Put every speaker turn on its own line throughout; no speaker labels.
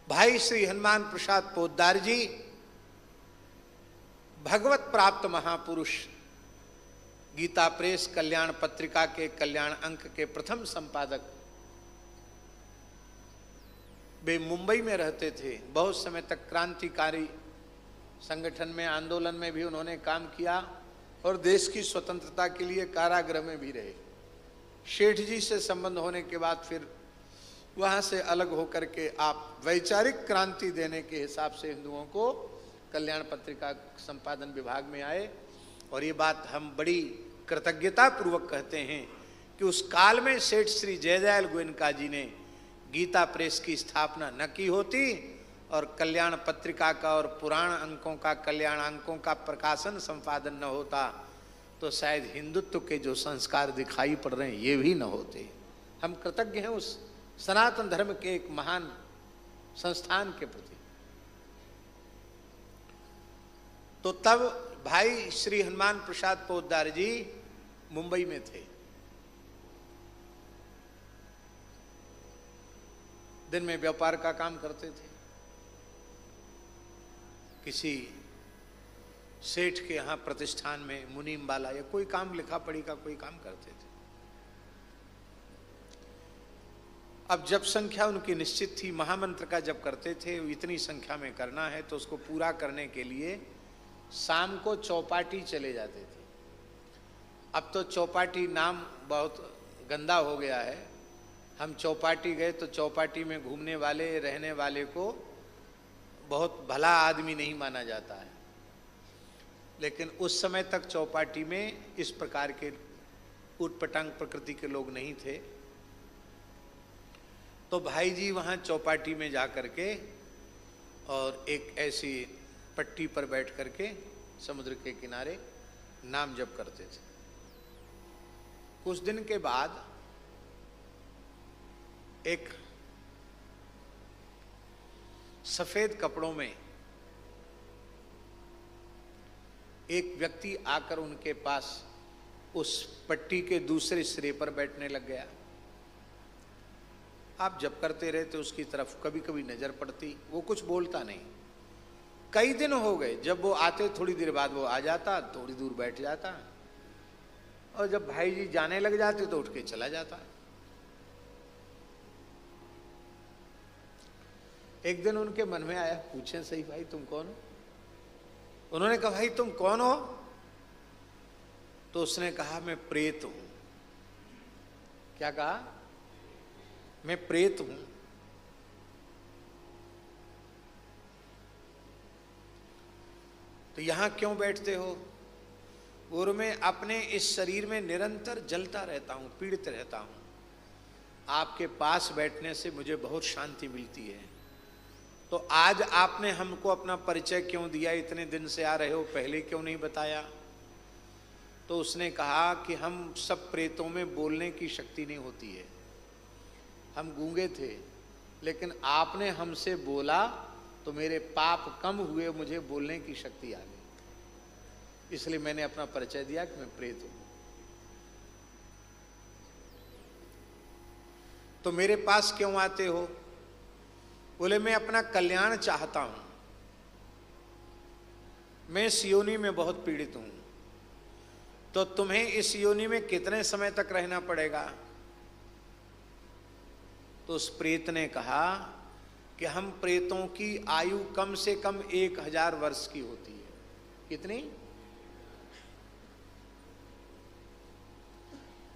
भाई श्री हनुमान प्रसाद पोद्दार जी भगवत प्राप्त महापुरुष, गीता प्रेस कल्याण पत्रिका के कल्याण अंक के प्रथम संपादक। वे मुंबई में रहते थे। बहुत समय तक क्रांतिकारी संगठन में, आंदोलन में भी उन्होंने काम किया और देश की स्वतंत्रता के लिए कारागृह में भी रहे। शेठ जी से संबंध होने के बाद फिर वहां से अलग होकर के आप वैचारिक क्रांति देने के हिसाब से हिंदुओं को कल्याण पत्रिका संपादन विभाग में आए। और ये बात हम बड़ी कृतज्ञता पूर्वक कहते हैं कि उस काल में सेठ श्री जयदयाल गोयनका जी ने गीता प्रेस की स्थापना न की होती और कल्याण पत्रिका का और पुराण अंकों का, कल्याण अंकों का प्रकाशन संपादन न होता तो शायद हिंदुत्व के जो संस्कार दिखाई पड़ रहे हैं ये भी न होते। हम कृतज्ञ हैं उस सनातन धर्म के एक महान संस्थान के प्रति। तो तब भाई श्री हनुमान प्रसाद पोद्दार जी मुंबई में थे। दिन में व्यापार का काम करते थे, किसी सेठ के यहां प्रतिष्ठान में मुनीम वाला या कोई काम, लिखा पढ़ी का कोई काम करते थे। अब जब संख्या उनकी निश्चित थी, महामंत्र का जब करते थे इतनी संख्या में करना है तो उसको पूरा करने के लिए शाम को चौपाटी चले जाते थे। अब तो चौपाटी नाम बहुत गंदा हो गया है। हम चौपाटी गए तो चौपाटी में घूमने वाले, रहने वाले को बहुत भला आदमी नहीं माना जाता है। लेकिन उस समय तक चौपाटी में इस प्रकार के उटपटांग प्रकृति के लोग नहीं थे। तो भाई जी वहाँ चौपाटी में जा कर के और एक ऐसी पट्टी पर बैठ करके समुद्र के किनारे नाम जप करते थे। कुछ दिन के बाद एक सफेद कपड़ों में एक व्यक्ति आकर उनके पास उस पट्टी के दूसरे सिरे पर बैठने लग गया। आप जब करते रहे तो उसकी तरफ कभी कभी नजर पड़ती, वो कुछ बोलता नहीं। कई दिन हो गए, जब वो आते थोड़ी देर बाद वो आ जाता, थोड़ी दूर बैठ जाता और जब भाई जी जाने लग जाते तो उठ के चला जाता। एक दिन उनके मन में आया, पूछे सही भाई तुम कौन हो? उन्होंने कहा भाई तुम कौन हो? तो उसने कहा मैं प्रेत हूं। क्या कहा? मैं प्रेत हूं। तो यहां क्यों बैठते हो? और मैं अपने इस शरीर में निरंतर जलता रहता हूं, पीड़ित रहता हूं। आपके पास बैठने से मुझे बहुत शांति मिलती है। तो आज आपने हमको अपना परिचय क्यों दिया? इतने दिन से आ रहे हो, पहले क्यों नहीं बताया? तो उसने कहा कि हम सब प्रेतों में बोलने की शक्ति नहीं होती है। हम गूंगे थे, लेकिन आपने हमसे बोला तो मेरे पाप कम हुए, मुझे बोलने की शक्ति आ गई। इसलिए मैंने अपना परिचय दिया कि मैं प्रेत हूं। तो मेरे पास क्यों आते हो? बोले मैं अपना कल्याण चाहता हूं। मैं इस योनि में बहुत पीड़ित हूं। तो तुम्हें इस योनि में कितने समय तक रहना पड़ेगा? तो उस प्रेत ने कहा कि हम प्रेतों की आयु कम से कम 1000 वर्ष की होती है। कितनी?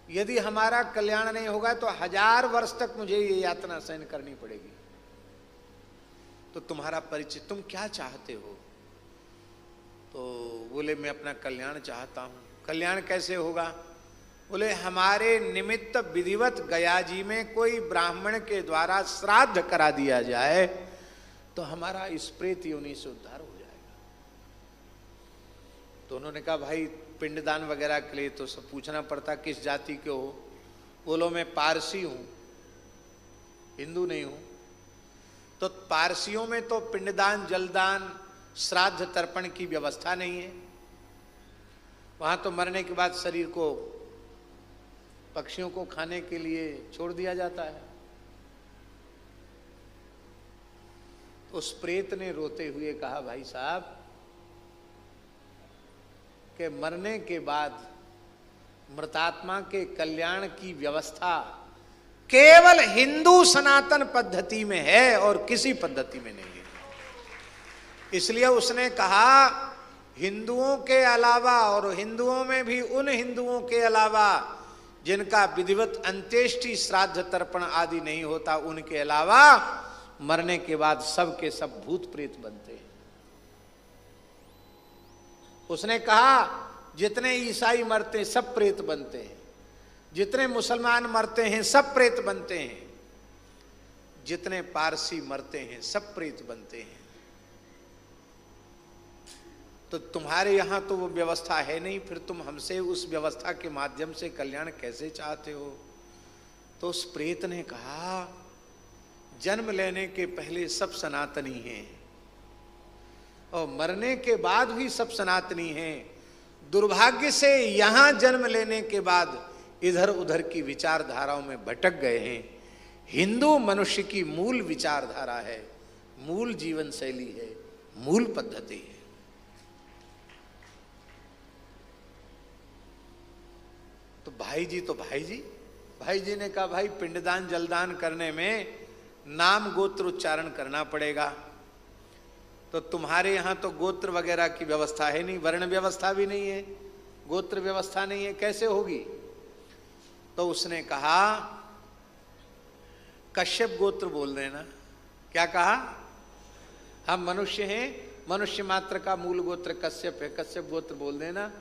यदि हमारा कल्याण नहीं होगा तो 1000 वर्ष तक मुझे ये यातना सहन करनी पड़ेगी। तो तुम्हारा परिचय, तुम क्या चाहते हो? तो बोले मैं अपना कल्याण चाहता हूं। कल्याण कैसे होगा? बोले हमारे निमित्त विधिवत गया जी में कोई ब्राह्मण के द्वारा श्राद्ध करा दिया जाए तो हमारा इस प्रेत योनि से उद्धार हो जाएगा। तो उन्होंने कहा भाई पिंडदान वगैरह के लिए तो सब पूछना पड़ता, किस जाति के हो? बोलो मैं पारसी हूं, हिंदू नहीं हूं। तो पारसियों में तो पिंडदान, जलदान, श्राद्ध तर्पण की व्यवस्था नहीं है। वहां तो मरने के बाद शरीर को पक्षियों को खाने के लिए छोड़ दिया जाता है। उस प्रेत ने रोते हुए कहा, भाई साहब कि मरने के बाद मृतात्मा के कल्याण की व्यवस्था केवल हिंदू सनातन पद्धति में है और किसी पद्धति में नहीं है। इसलिए उसने कहा, हिंदुओं के अलावा, और हिंदुओं में भी उन हिंदुओं के अलावा जिनका विधिवत अंत्येष्टि श्राद्ध तर्पण आदि नहीं होता, उनके अलावा मरने के बाद सब के सब भूत प्रेत बनते हैं। उसने कहा, जितने ईसाई मरते हैं सब प्रेत बनते हैं, जितने मुसलमान मरते हैं सब प्रेत बनते हैं, जितने पारसी मरते हैं सब प्रेत बनते हैं। तो तुम्हारे यहां तो वो व्यवस्था है नहीं, फिर तुम हमसे उस व्यवस्था के माध्यम से कल्याण कैसे चाहते हो? तो उस प्रेत ने कहा, जन्म लेने के पहले सब सनातनी हैं और मरने के बाद भी सब सनातनी हैं। दुर्भाग्य से यहां जन्म लेने के बाद इधर उधर की विचारधाराओं में भटक गए हैं। हिंदू मनुष्य की मूल विचारधारा है, मूल जीवन शैली है, मूल पद्धति है। तो भाई जी ने कहा, भाई पिंडदान जलदान करने में नाम गोत्र उच्चारण करना पड़ेगा। तो तुम्हारे यहां तो गोत्र वगैरह की व्यवस्था है नहीं, वर्ण व्यवस्था भी नहीं है, गोत्र व्यवस्था नहीं है, कैसे होगी? तो उसने कहा, कश्यप गोत्र बोल देना। क्या कहा? हम मनुष्य हैं, मनुष्य मात्र का मूल गोत्र कश्यप है, कश्यप गोत्र बोल देना।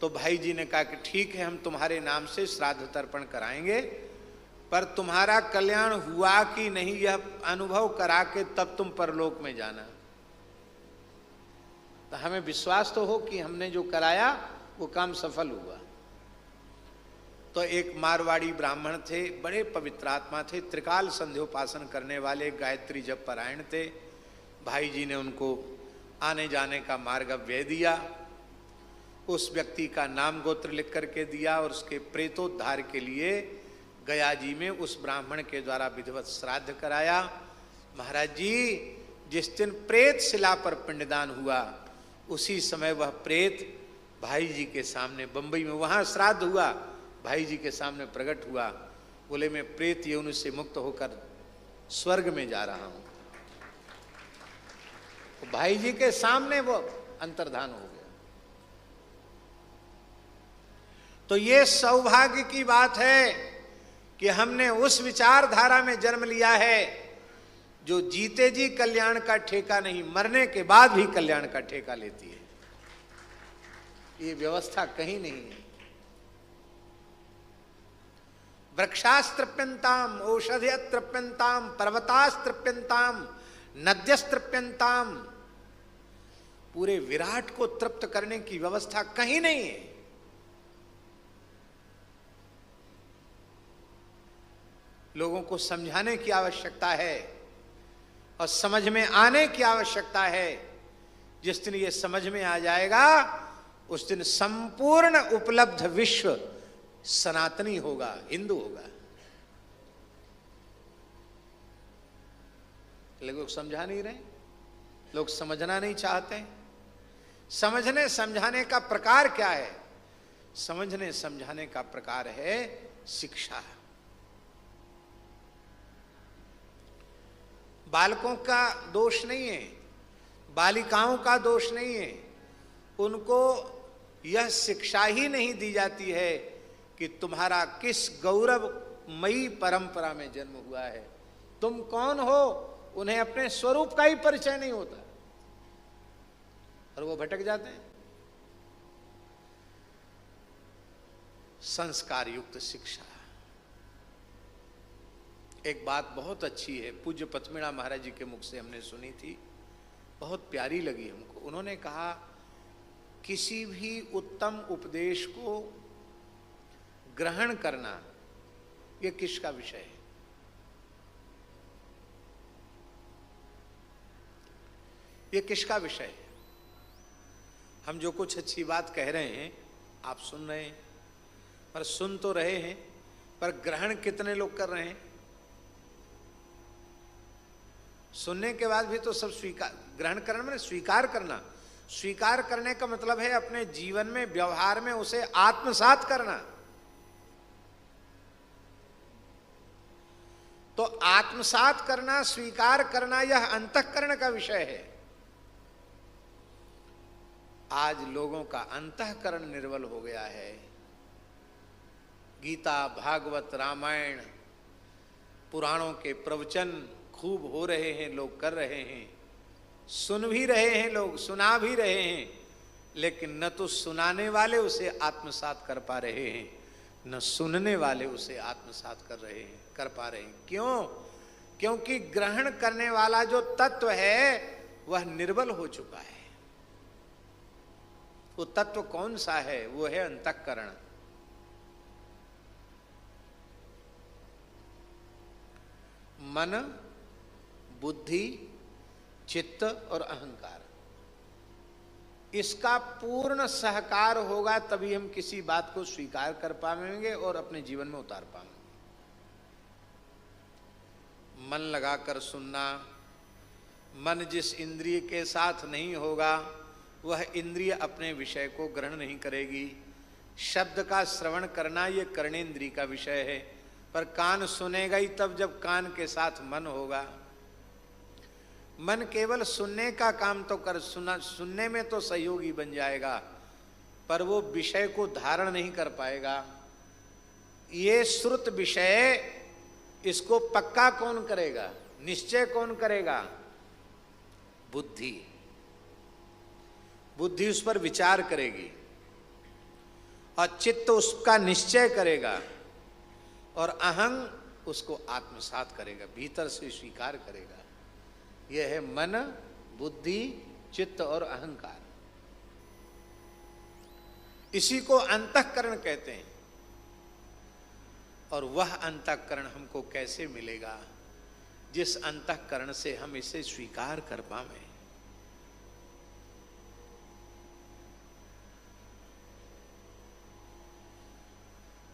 तो भाई जी ने कहा कि ठीक है, हम तुम्हारे नाम से श्राद्ध तर्पण कराएंगे, पर तुम्हारा कल्याण हुआ कि नहीं यह अनुभव करा के तब तुम परलोक में जाना। तो हमें विश्वास तो हो कि हमने जो कराया वो काम सफल हुआ। तो एक मारवाड़ी ब्राह्मण थे, बड़े पवित्र आत्मा थे, त्रिकाल संध्योपासन करने वाले, गायत्री जप पारायण थे। भाई जी ने उनको आने जाने का मार्ग व्यय दिया, उस व्यक्ति का नाम गोत्र लिख करके दिया और उसके प्रेतोद्धार के लिए गया जी में उस ब्राह्मण के द्वारा विधिवत श्राद्ध कराया। महाराज जी, जिस दिन प्रेत शिला पर पिंडदान हुआ उसी समय वह प्रेत भाई जी के सामने, बंबई में वहां श्राद्ध हुआ, भाई जी के सामने प्रकट हुआ। बोले, मैं प्रेत यौन से मुक्त होकर स्वर्ग में जा रहा हूं। तो भाई जी के सामने वो अंतर्धान हो गया। तो ये सौभाग्य की बात है कि हमने उस विचारधारा में जन्म लिया है जो जीते जी कल्याण का ठेका नहीं, मरने के बाद भी कल्याण का ठेका लेती है। ये व्यवस्था कहीं नहीं है। वृक्षास्तृप्यंताम, औषधयस्तृप्यंताम, पर्वतास्तृप्यंताम, नद्यस्तृप्यंताम, पूरे विराट को तृप्त करने की व्यवस्था कहीं नहीं है। लोगों को समझाने की आवश्यकता है और समझ में आने की आवश्यकता है। जिस दिन ये समझ में आ जाएगा उस दिन संपूर्ण उपलब्ध विश्व सनातनी होगा, हिंदू होगा। लोग समझा नहीं रहे, लोग समझना नहीं चाहते। समझने समझाने का प्रकार क्या है? समझने समझाने का प्रकार है शिक्षा। बालकों का दोष नहीं है, बालिकाओं का दोष नहीं है, उनको यह शिक्षा ही नहीं दी जाती है कि तुम्हारा किस गौरवमयी परंपरा में जन्म हुआ है, तुम कौन हो। उन्हें अपने स्वरूप का ही परिचय नहीं होता और वो भटक जाते हैं। संस्कार युक्त शिक्षा। एक बात बहुत अच्छी है, पूज्य पथमेड़ा महाराज जी के मुख से हमने सुनी थी, बहुत प्यारी लगी हमको। उन्होंने कहा, किसी भी उत्तम उपदेश को ग्रहण करना यह किसका विषय है? ये किसका विषय है? हम जो कुछ अच्छी बात कह रहे हैं आप सुन रहे हैं, पर सुन तो रहे हैं, पर ग्रहण कितने लोग कर रहे हैं? सुनने के बाद भी तो सब स्वीकार, ग्रहण करना मतलब स्वीकार करना। स्वीकार करने का मतलब है अपने जीवन में, व्यवहार में उसे आत्मसात करना। तो आत्मसात करना, स्वीकार करना, यह अंतःकरण का विषय है। आज लोगों का अंतःकरण निर्बल हो गया है। गीता, भागवत, रामायण, पुराणों के प्रवचन खूब हो रहे हैं, लोग कर रहे हैं, सुन भी रहे हैं, लोग सुना भी रहे हैं, लेकिन न तो सुनाने वाले उसे आत्मसात कर पा रहे हैं, न सुनने वाले उसे आत्मसात कर पा रहे हैं। क्यों? क्योंकि ग्रहण करने वाला जो तत्व है वह निर्बल हो चुका है। वो तत्व कौन सा है? वो है अंतःकरण। मन, बुद्धि, चित्त और अहंकार, इसका पूर्ण सहकार होगा तभी हम किसी बात को स्वीकार कर पाएंगे और अपने जीवन में उतार पाएंगे। मन लगाकर सुनना, मन जिस इंद्रिय के साथ नहीं होगा वह इंद्रिय अपने विषय को ग्रहण नहीं करेगी। शब्द का श्रवण करना ये कर्णेंद्रिय का विषय है, पर कान सुनेगा ही तब जब कान के साथ मन होगा। मन केवल सुनने का काम तो सुनने में तो सहयोगी बन जाएगा, पर वो विषय को धारण नहीं कर पाएगा। ये श्रुत विषय, इसको पक्का कौन करेगा, निश्चय कौन करेगा? बुद्धि। बुद्धि उस पर विचार करेगी और चित्त उसका निश्चय करेगा और अहंग उसको आत्मसात करेगा, भीतर से स्वीकार करेगा। यह है मन, बुद्धि, चित्त और अहंकार। इसी को अंतःकरण कहते हैं। और वह अंतःकरण हमको कैसे मिलेगा? जिस अंतःकरण से हम इसे स्वीकार कर पाएं।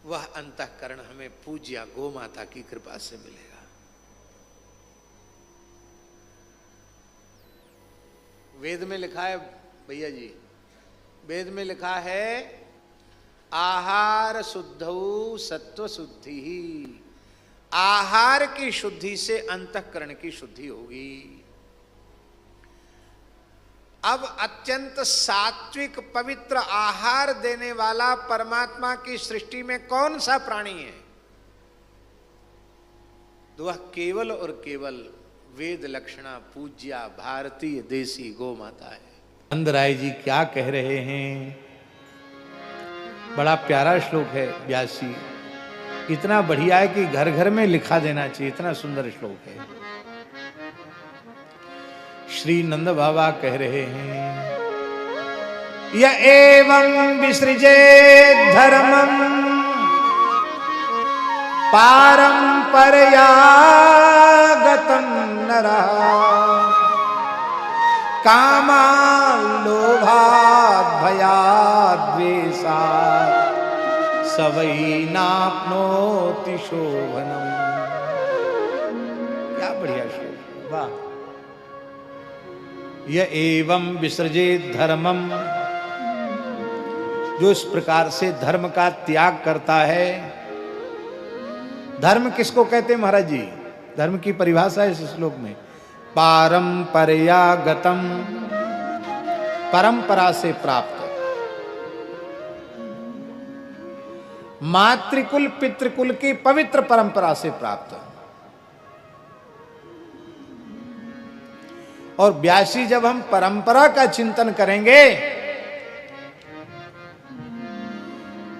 वह अंतःकरण हमें पूज्या गौ माता की कृपा से मिलेगा। वेद में लिखा है भैया जी, वेद में लिखा है आहार शुद्धौ सत्व शुद्धि। आहार की शुद्धि से अंतःकरण की शुद्धि होगी। अब अत्यंत सात्विक पवित्र आहार देने वाला परमात्मा की सृष्टि में कौन सा प्राणी है? तो वह केवल और केवल वेद लक्षणा पूज्या भारतीय देसी गौ माता है। नंदराय जी क्या कह रहे हैं? बड़ा प्यारा श्लोक है व्यास जी, इतना बढ़िया है कि घर घर में लिखा देना चाहिए, इतना सुंदर श्लोक है। श्री नंद बाबा कह रहे हैं, य एवं विसृजे धर्मं पारंपरया गतं नरः कामान् लोभात् भयात् द्वेषात् स वै नाप्नोति शोभनम्। क्या बढ़िया श्लोक, वाह। यह एवं विसर्जित धर्मम, जो इस प्रकार से धर्म का त्याग करता है। धर्म किसको कहते हैं महाराज जी? धर्म की परिभाषा है इस श्लोक में, पारंपरया गतम, परंपरा से प्राप्त। मातृकुल पितृकुल की पवित्र परंपरा से प्राप्त। और व्यासी जब हम परंपरा का चिंतन करेंगे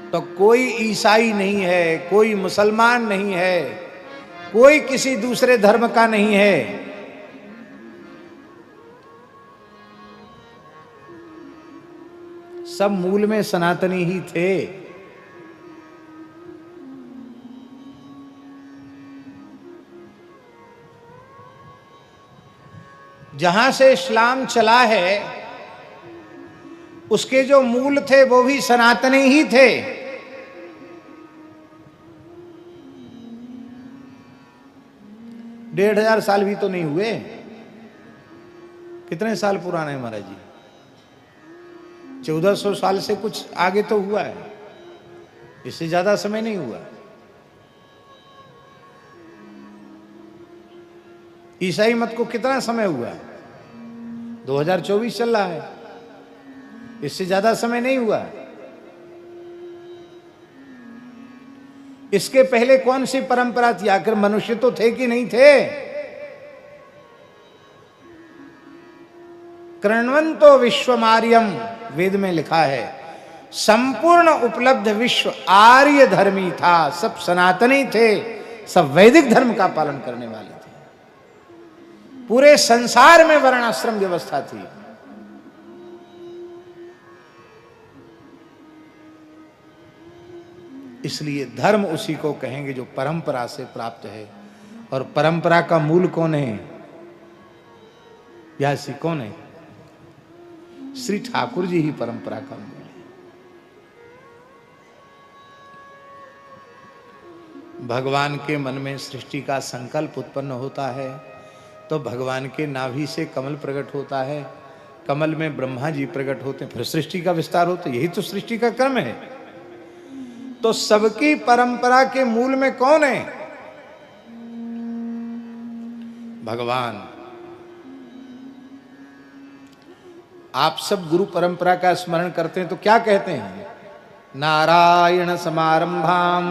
तो कोई ईसाई नहीं है, कोई मुसलमान नहीं है, कोई किसी दूसरे धर्म का नहीं है। सब मूल में सनातनी ही थे। जहां से इस्लाम चला है उसके जो मूल थे वो भी सनातनी ही थे। डेढ़ हजार साल भी तो नहीं हुए। कितने साल पुराना है महाराज जी? 1400 साल से कुछ आगे तो हुआ है, इससे ज्यादा समय नहीं हुआ। ईसाई मत को कितना समय हुआ? 2024 चल रहा है, इससे ज्यादा समय नहीं हुआ। इसके पहले कौन सी परंपरा थी? आखिर मनुष्य तो थे कि नहीं थे? कृण्वन्तो विश्वमार्यम, वेद में लिखा है संपूर्ण उपलब्ध विश्व आर्य धर्मी था, सब सनातनी थे, सब वैदिक धर्म का पालन करने वाले थे। पूरे संसार में वर्णाश्रम व्यवस्था थी। इसलिए धर्म उसी को कहेंगे जो परंपरा से प्राप्त है। और परंपरा का मूल कौन है? व्यासी कौन है? श्री ठाकुर जी ही परंपरा का मूल है। भगवान के मन में सृष्टि का संकल्प उत्पन्न होता है तो भगवान के नाभि से कमल प्रकट होता है, कमल में ब्रह्मा जी प्रकट होते हैं, फिर सृष्टि का विस्तार होता है। यही तो सृष्टि का क्रम है। तो सबकी परंपरा के मूल में कौन है? भगवान। आप सब गुरु परंपरा का स्मरण करते हैं तो क्या कहते हैं? नारायण समारंभाम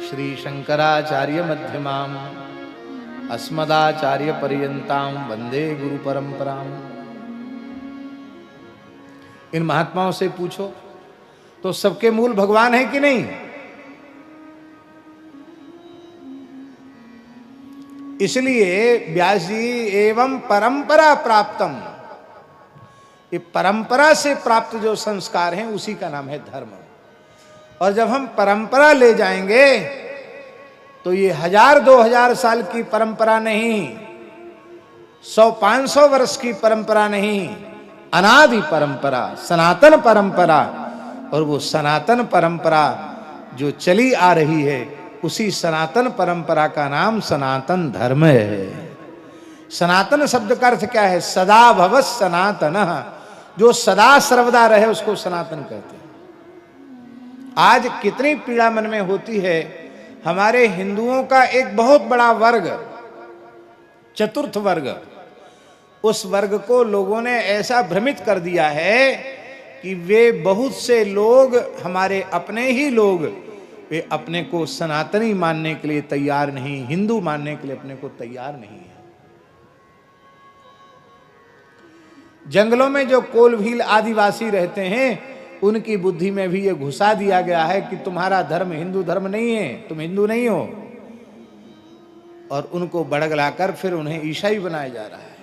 श्री शंकराचार्य मध्यमाम अस्मदाचार्य पर्यंताम वंदे गुरु परंपराम। इन महात्माओं से पूछो तो सबके मूल भगवान है कि नहीं? इसलिए व्यास जी एवं परंपरा प्राप्तम, ये परंपरा से प्राप्त जो संस्कार हैं उसी का नाम है धर्म। और जब हम परंपरा ले जाएंगे तो ये 1000-2000 साल की परंपरा नहीं, 100-500 वर्ष की परंपरा नहीं, अनादि परंपरा, सनातन परंपरा। और वो सनातन परंपरा जो चली आ रही है उसी सनातन परंपरा का नाम सनातन धर्म है। सनातन शब्द का अर्थ क्या है? सदा भवत् सनातनः, जो सदा सर्वदा रहे उसको सनातन कहते हैं। आज कितनी पीड़ा मन में होती है, हमारे हिंदुओं का एक बहुत बड़ा वर्ग, चतुर्थ वर्ग, उस वर्ग को लोगों ने ऐसा भ्रमित कर दिया है कि वे बहुत से लोग, हमारे अपने ही लोग, वे अपने को सनातनी मानने के लिए तैयार नहीं, हिंदू मानने के लिए अपने को तैयार नहीं है। जंगलों में जो कोल भील आदिवासी रहते हैं उनकी बुद्धि में भी ये घुसा दिया गया है कि तुम्हारा धर्म हिंदू धर्म नहीं है, तुम हिंदू नहीं हो, और उनको बड़गलाकर फिर उन्हें ईसाई बनाया जा रहा है।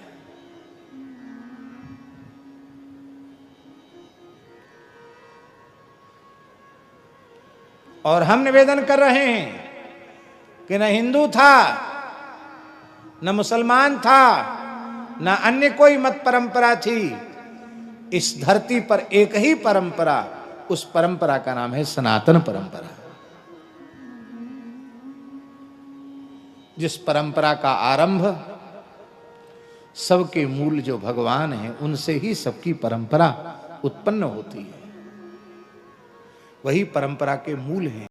और हम निवेदन कर रहे हैं कि न हिंदू था, न मुसलमान था, न अन्य कोई मत परंपरा थी। इस धरती पर एक ही परंपरा, उस परंपरा का नाम है सनातन परंपरा। जिस परंपरा का आरंभ सबके मूल जो भगवान हैं उनसे ही सबकी परंपरा उत्पन्न होती है, वही परंपरा के मूल हैं।